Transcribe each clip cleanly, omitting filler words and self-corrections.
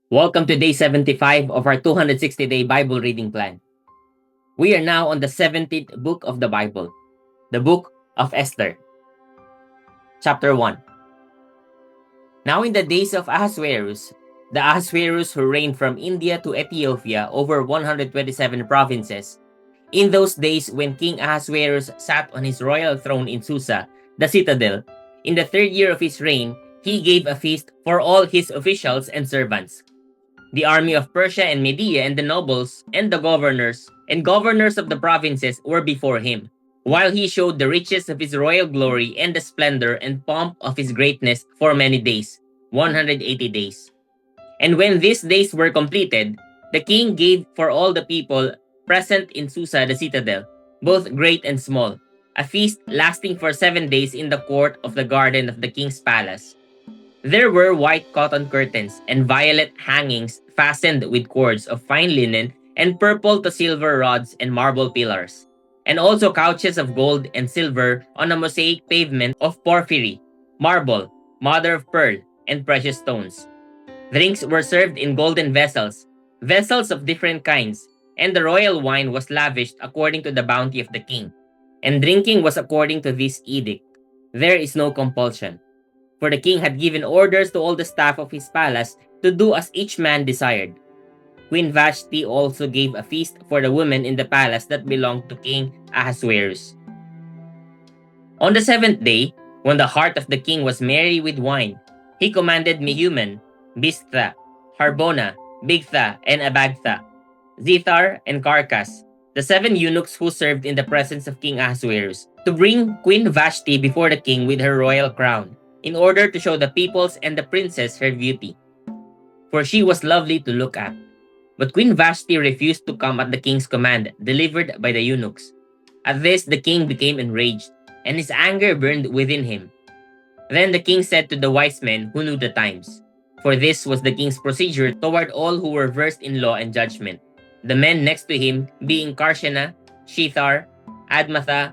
Welcome to day 75 of our 260-day Bible reading plan. We are now on the 17th book of the Bible, the book of Esther. Chapter 1. Now in the days of Ahasuerus, the Ahasuerus who reigned from India to Ethiopia over 127 provinces, in those days when King Ahasuerus sat on his royal throne in Susa, the citadel, in the third year of his reign, he gave a feast for all his officials and servants. The army of Persia and Media and the nobles and the governors of the provinces were before him, while he showed the riches of his royal glory and the splendor and pomp of his greatness for many days, 180 days. And when these days were completed, the king gave for all the people present in Susa the citadel, both great and small, a feast lasting for 7 days in the court of the garden of the king's palace. There were white cotton curtains and violet hangings fastened with cords of fine linen and purple to silver rods and marble pillars, and also couches of gold and silver on a mosaic pavement of porphyry, marble, mother of pearl, and precious stones. Drinks were served in golden vessels, vessels of different kinds, and the royal wine was lavished according to the bounty of the king. And drinking was according to this edict. There is no compulsion. For the king had given orders to all the staff of his palace to do as each man desired. Queen Vashti also gave a feast for the women in the palace that belonged to King Ahasuerus. On the 7th day, when the heart of the king was merry with wine, he commanded Mehuman, Biztha, Harbona, Bigtha, and Abagtha, Zethar, and Carcas, the 7 eunuchs who served in the presence of King Ahasuerus, to bring Queen Vashti before the king with her royal crown, in order to show the peoples and the princess her beauty. For she was lovely to look at. But Queen Vashti refused to come at the king's command, delivered by the eunuchs. At this, the king became enraged, and his anger burned within him. Then the king said to the wise men who knew the times, for this was the king's procedure toward all who were versed in law and judgment, the men next to him being Karshena, Shethar, Admatha,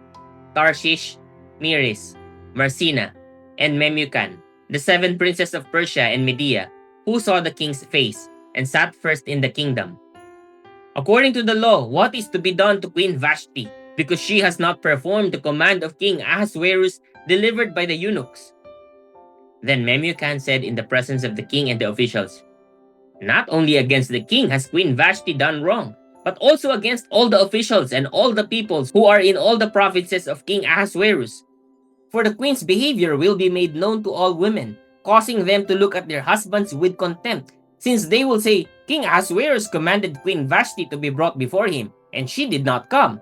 Tarshish, Meres, Marsina, and Memucan, the 7 princes of Persia and Media, who saw the king's face, and sat first in the kingdom. According to the law, what is to be done to Queen Vashti, because she has not performed the command of King Ahasuerus delivered by the eunuchs? Then Memucan said in the presence of the king and the officials, not only against the king has Queen Vashti done wrong, but also against all the officials and all the peoples who are in all the provinces of King Ahasuerus. For the queen's behavior will be made known to all women, causing them to look at their husbands with contempt, since they will say, King Ahasuerus commanded Queen Vashti to be brought before him, and she did not come.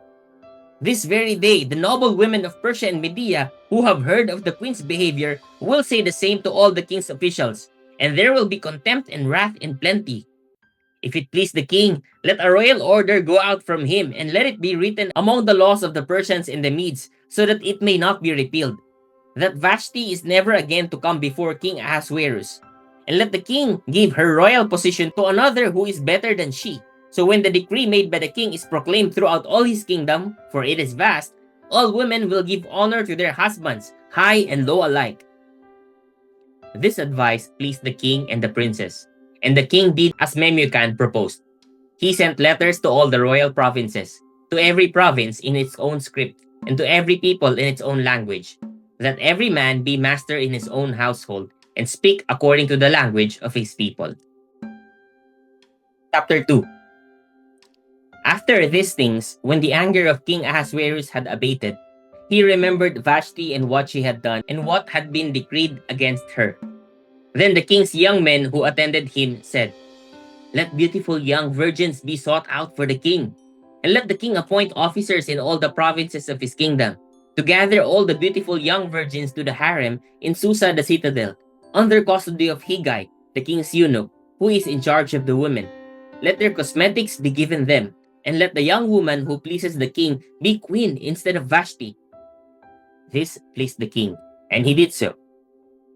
This very day, the noble women of Persia and Media, who have heard of the queen's behavior, will say the same to all the king's officials, and there will be contempt and wrath in plenty. If it please the king, let a royal order go out from him, and let it be written among the laws of the Persians and the Medes, so that it may not be repealed, that Vashti is never again to come before King Ahasuerus. And let the king give her royal position to another who is better than she. So when the decree made by the king is proclaimed throughout all his kingdom, for it is vast, all women will give honor to their husbands, high and low alike. This advice pleased the king and the princess, and the king did as Memucan proposed. He sent letters to all the royal provinces, to every province in its own script, and to every people in its own language, that every man be master in his own household, and speak according to the language of his people. Chapter 2. After these things, when the anger of King Ahasuerus had abated, he remembered Vashti and what she had done, and what had been decreed against her. Then the king's young men who attended him said, let beautiful young virgins be sought out for the king, and let the king appoint officers in all the provinces of his kingdom, to gather all the beautiful young virgins to the harem in Susa the citadel, under custody of Higai, the king's eunuch, who is in charge of the women. Let their cosmetics be given them, and let the young woman who pleases the king be queen instead of Vashti. This pleased the king, and he did so.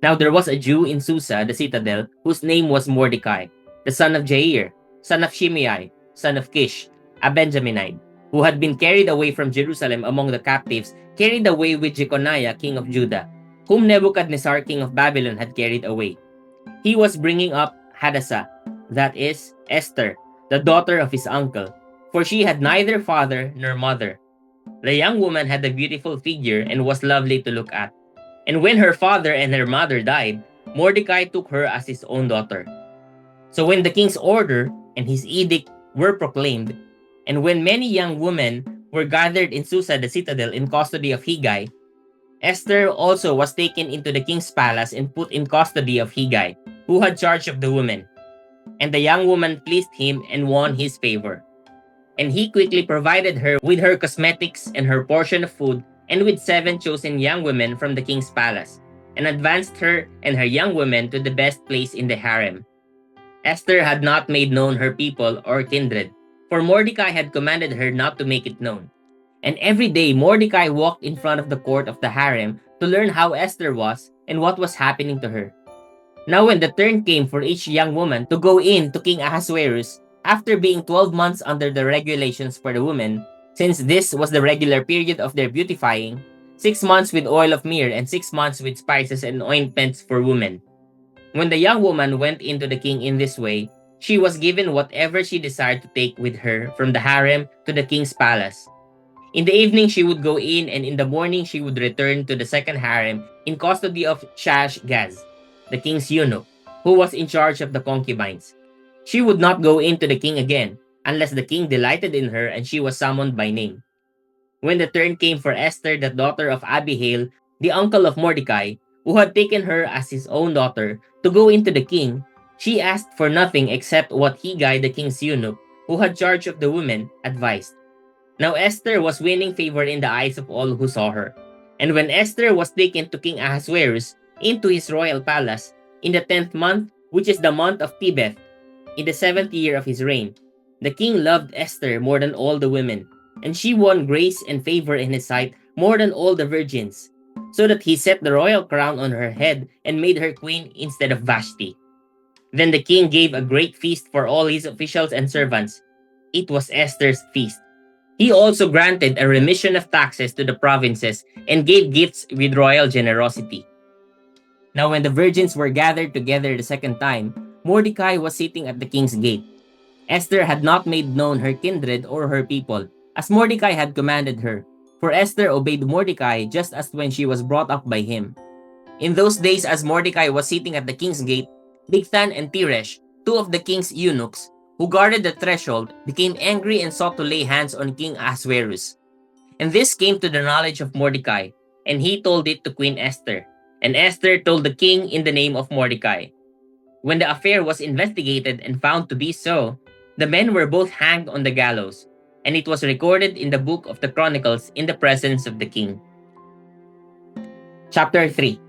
Now there was a Jew in Susa the citadel, whose name was Mordecai, the son of Jair, son of Shimei, son of Kish, a Benjaminite, who had been carried away from Jerusalem among the captives, carried away with Jeconiah, king of Judah, whom Nebuchadnezzar, king of Babylon, had carried away. He was bringing up Hadassah, that is, Esther, the daughter of his uncle, for she had neither father nor mother. The young woman had a beautiful figure and was lovely to look at. And when her father and her mother died, Mordecai took her as his own daughter. So when the king's order and his edict were proclaimed, and when many young women were gathered in Susa the citadel in custody of Hegai, Esther also was taken into the king's palace and put in custody of Hegai, who had charge of the women. And the young woman pleased him and won his favor. And he quickly provided her with her cosmetics and her portion of food, and with 7 chosen young women from the king's palace, and advanced her and her young women to the best place in the harem. Esther had not made known her people or kindred, for Mordecai had commanded her not to make it known. And every day Mordecai walked in front of the court of the harem to learn how Esther was and what was happening to her. Now when the turn came for each young woman to go in to King Ahasuerus, after being 12 months under the regulations for the women, since this was the regular period of their beautifying, 6 months with oil of myrrh and 6 months with spices and ointments for women. When the young woman went into the king in this way, she was given whatever she desired to take with her from the harem to the king's palace. In the evening she would go in, and in the morning she would return to the second harem in custody of Shashgaz, the king's eunuch, who was in charge of the concubines. She would not go in to the king again, unless the king delighted in her and she was summoned by name. When the turn came for Esther, the daughter of Abihail, the uncle of Mordecai, who had taken her as his own daughter, to go into the king, she asked for nothing except what Hegai, the king's eunuch, who had charge of the women, advised. Now Esther was winning favor in the eyes of all who saw her. And when Esther was taken to King Ahasuerus into his royal palace, in the 10th month, which is the month of Tebeth, in the 7th year of his reign, the king loved Esther more than all the women, and she won grace and favor in his sight more than all the virgins, so that he set the royal crown on her head and made her queen instead of Vashti. Then the king gave a great feast for all his officials and servants. It was Esther's feast. He also granted a remission of taxes to the provinces and gave gifts with royal generosity. Now when the virgins were gathered together the second time, Mordecai was sitting at the king's gate. Esther had not made known her kindred or her people, as Mordecai had commanded her, for Esther obeyed Mordecai just as when she was brought up by him. In those days, as Mordecai was sitting at the king's gate, Bigthan and Teresh, 2 of the king's eunuchs, who guarded the threshold, became angry and sought to lay hands on King Ahasuerus. And this came to the knowledge of Mordecai, and he told it to Queen Esther. And Esther told the king in the name of Mordecai. When the affair was investigated and found to be so, the men were both hanged on the gallows, and it was recorded in the book of the Chronicles in the presence of the king. Chapter 3.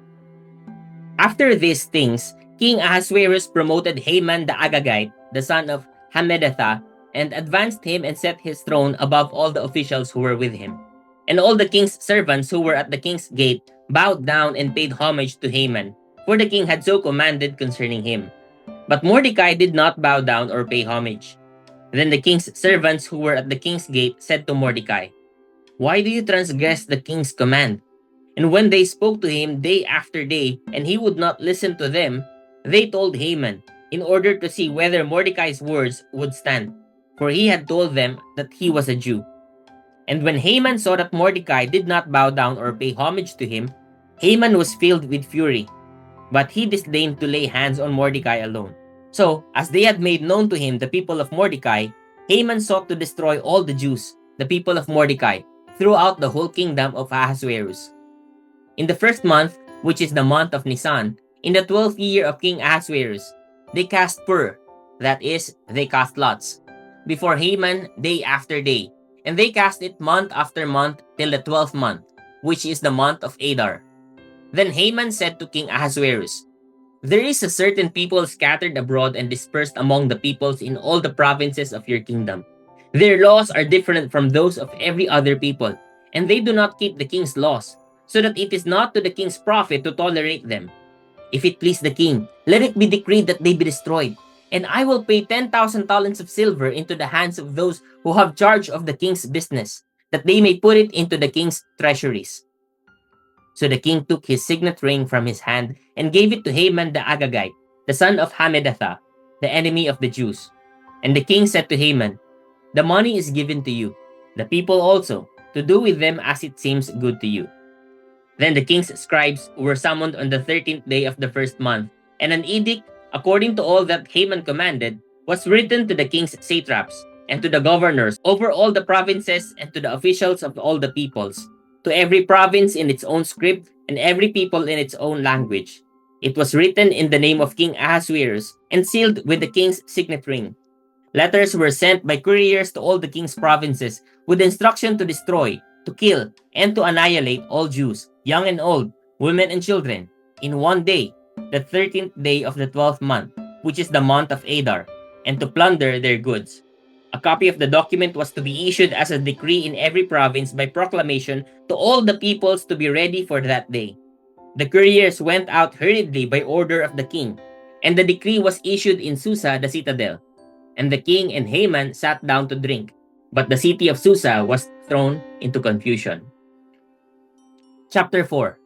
After these things, King Ahasuerus promoted Haman the Agagite, the son of Hammedatha, and advanced him and set his throne above all the officials who were with him. And all the king's servants who were at the king's gate bowed down and paid homage to Haman, for the king had so commanded concerning him. But Mordecai did not bow down or pay homage. Then the king's servants who were at the king's gate said to Mordecai, "Why do you transgress the king's command?" And when they spoke to him day after day, and he would not listen to them, they told Haman, in order to see whether Mordecai's words would stand, for he had told them that he was a Jew. And when Haman saw that Mordecai did not bow down or pay homage to him, Haman was filled with fury. But he disdained to lay hands on Mordecai alone. So, as they had made known to him the people of Mordecai, Haman sought to destroy all the Jews, the people of Mordecai, throughout the whole kingdom of Ahasuerus. In the first month, which is the month of Nisan, in the 12th year of King Ahasuerus, they cast pur, that is, they cast lots, before Haman day after day, and they cast it month after month till the 12th month, which is the month of Adar. Then Haman said to King Ahasuerus, "There is a certain people scattered abroad and dispersed among the peoples in all the provinces of your kingdom. Their laws are different from those of every other people, and they do not keep the king's laws, so that it is not to the king's profit to tolerate them. If it please the king, let it be decreed that they be destroyed, and I will pay 10,000 talents of silver into the hands of those who have charge of the king's business, that they may put it into the king's treasuries." So the king took his signet ring from his hand and gave it to Haman the Agagite, the son of Hammedatha. the enemy of the Jews. And the king said to Haman, "The money is given to you, the people also, to do with them as it seems good to you." Then the king's scribes were summoned on the 13th day of the first month, and an edict, according to all that Haman commanded, was written to the king's satraps, and to the governors over all the provinces, and to the officials of all the peoples, to every province in its own script, and every people in its own language. It was written in the name of King Ahasuerus, and sealed with the king's signet ring. Letters were sent by couriers to all the king's provinces, with instruction to destroy, to kill, and to annihilate all Jews, young and old, women and children, in one day, the 13th day of the 12th month, which is the month of Adar, and to plunder their goods. A copy of the document was to be issued as a decree in every province by proclamation to all the peoples to be ready for that day. The couriers went out hurriedly by order of the king, and the decree was issued in Susa, the citadel. And the king and Haman sat down to drink, but the city of Susa was thrown into confusion. Chapter 4.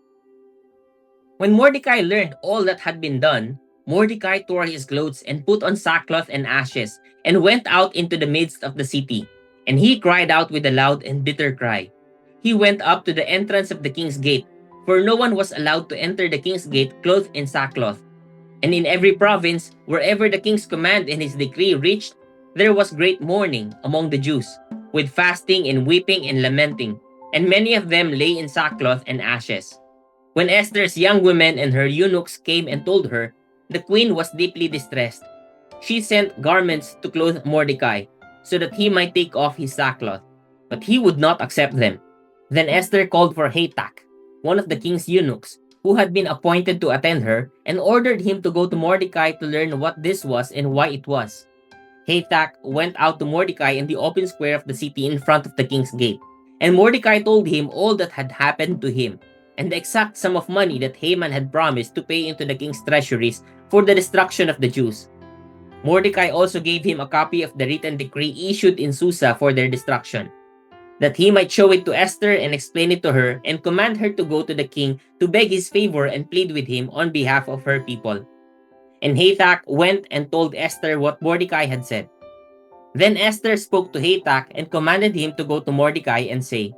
When Mordecai learned all that had been done, Mordecai tore his clothes and put on sackcloth and ashes, and went out into the midst of the city. And he cried out with a loud and bitter cry. He went up to the entrance of the king's gate, for no one was allowed to enter the king's gate clothed in sackcloth. And in every province, wherever the king's command and his decree reached, there was great mourning among the Jews, with fasting and weeping and lamenting, and many of them lay in sackcloth and ashes. When Esther's young women and her eunuchs came and told her, the queen was deeply distressed. She sent garments to clothe Mordecai, so that he might take off his sackcloth, but he would not accept them. Then Esther called for Hatak, one of the king's eunuchs, who had been appointed to attend her, and ordered him to go to Mordecai to learn what this was and why it was. Hatak went out to Mordecai in the open square of the city in front of the king's gate, and Mordecai told him all that had happened to him, and the exact sum of money that Haman had promised to pay into the king's treasuries for the destruction of the Jews. Mordecai also gave him a copy of the written decree issued in Susa for their destruction, that he might show it to Esther and explain it to her, and command her to go to the king to beg his favor and plead with him on behalf of her people. And Hatak went and told Esther what Mordecai had said. Then Esther spoke to Hatak and commanded him to go to Mordecai and say,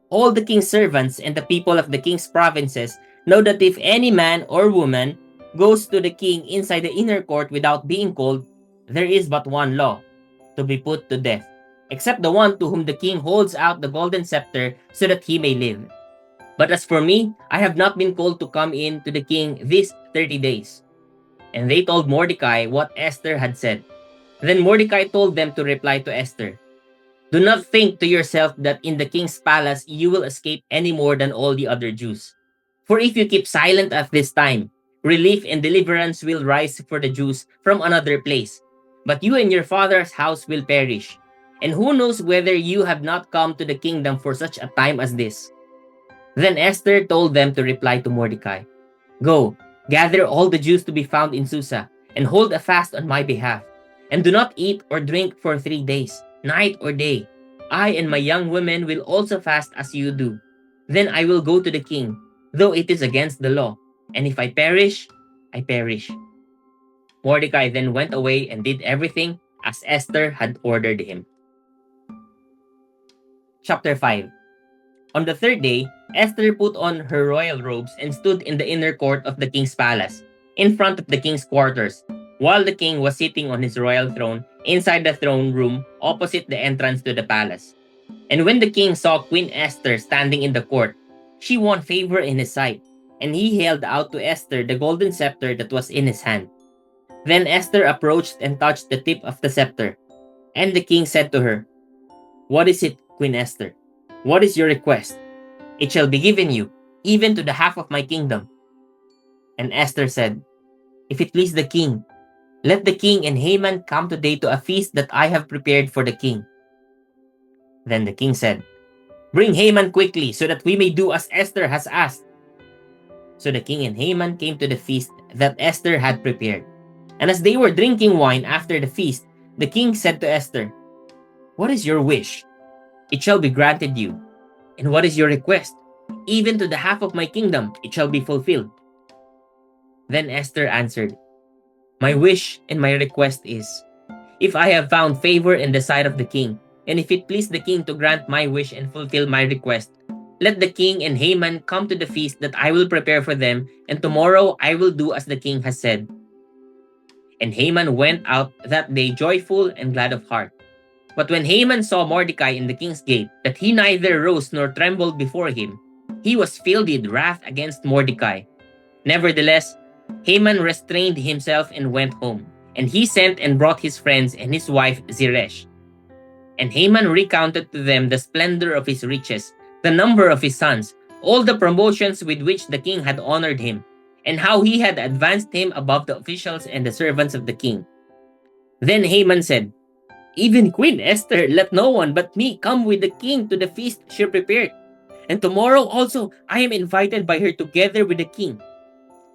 "All the king's servants and the people of the king's provinces know that if any man or woman goes to the king inside the inner court without being called, there is but one law, to be put to death, except the one to whom the king holds out the golden scepter so that he may live. But as for me, I have not been called to come in to the king these 30 days. And they told Mordecai what Esther had said. Then Mordecai told them to reply to Esther, "Do not think to yourself that in the king's palace you will escape any more than all the other Jews. For if you keep silent at this time, relief and deliverance will rise for the Jews from another place. But you and your father's house will perish. And who knows whether you have not come to the kingdom for such a time as this?" Then Esther told them to reply to Mordecai, "Go, gather all the Jews to be found in Susa, and hold a fast on my behalf. And do not eat or drink for 3 days, night or day. I and my young women will also fast as you do. Then I will go to the king, though it is against the law. And if I perish, I perish." Mordecai then went away and did everything as Esther had ordered him. Chapter 5. On the third day, Esther put on her royal robes and stood in the inner court of the king's palace, in front of the king's quarters, while the king was sitting on his royal throne inside the throne room opposite the entrance to the palace. And when the king saw Queen Esther standing in the court, she won favor in his sight, and he held out to Esther the golden scepter that was in his hand. Then Esther approached and touched the tip of the scepter. And the king said to her, "What is it, Queen Esther? What is your request? It shall be given you, even to the half of my kingdom." And Esther said, "If it please the king, let the king and Haman come today to a feast that I have prepared for the king." Then the king said, "Bring Haman quickly, so that we may do as Esther has asked." So the king and Haman came to the feast that Esther had prepared. And as they were drinking wine after the feast, the king said to Esther, "What is your wish? It shall be granted you. And what is your request? Even to the half of my kingdom it shall be fulfilled." Then Esther answered, My wish and my request is, if I have found favor in the sight of the king, and if it please the king to grant my wish and fulfill my request, let the king and Haman come to the feast that I will prepare for them, and tomorrow I will do as the king has said." And Haman went out that day joyful and glad of heart. But when Haman saw Mordecai in the king's gate, that he neither rose nor trembled before him, he was filled with wrath against Mordecai. Nevertheless, Haman restrained himself and went home, and he sent and brought his friends and his wife Zeresh. And Haman recounted to them the splendor of his riches, the number of his sons, all the promotions with which the king had honored him, and how he had advanced him above the officials and the servants of the king. Then Haman said, "Even Queen Esther, let no one but me come with the king to the feast she prepared. And tomorrow also I am invited by her together with the king.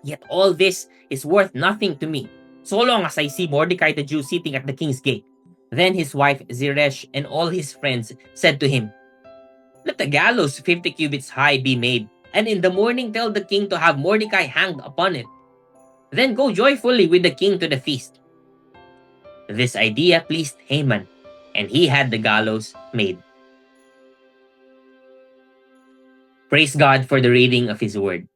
Yet all this is worth nothing to me, so long as I see Mordecai the Jew sitting at the king's gate." Then his wife Zeresh and all his friends said to him, "Let the gallows 50 cubits high be made, and in the morning tell the king to have Mordecai hanged upon it. Then go joyfully with the king to the feast." This idea pleased Haman, and he had the gallows made. Praise God for the reading of his word.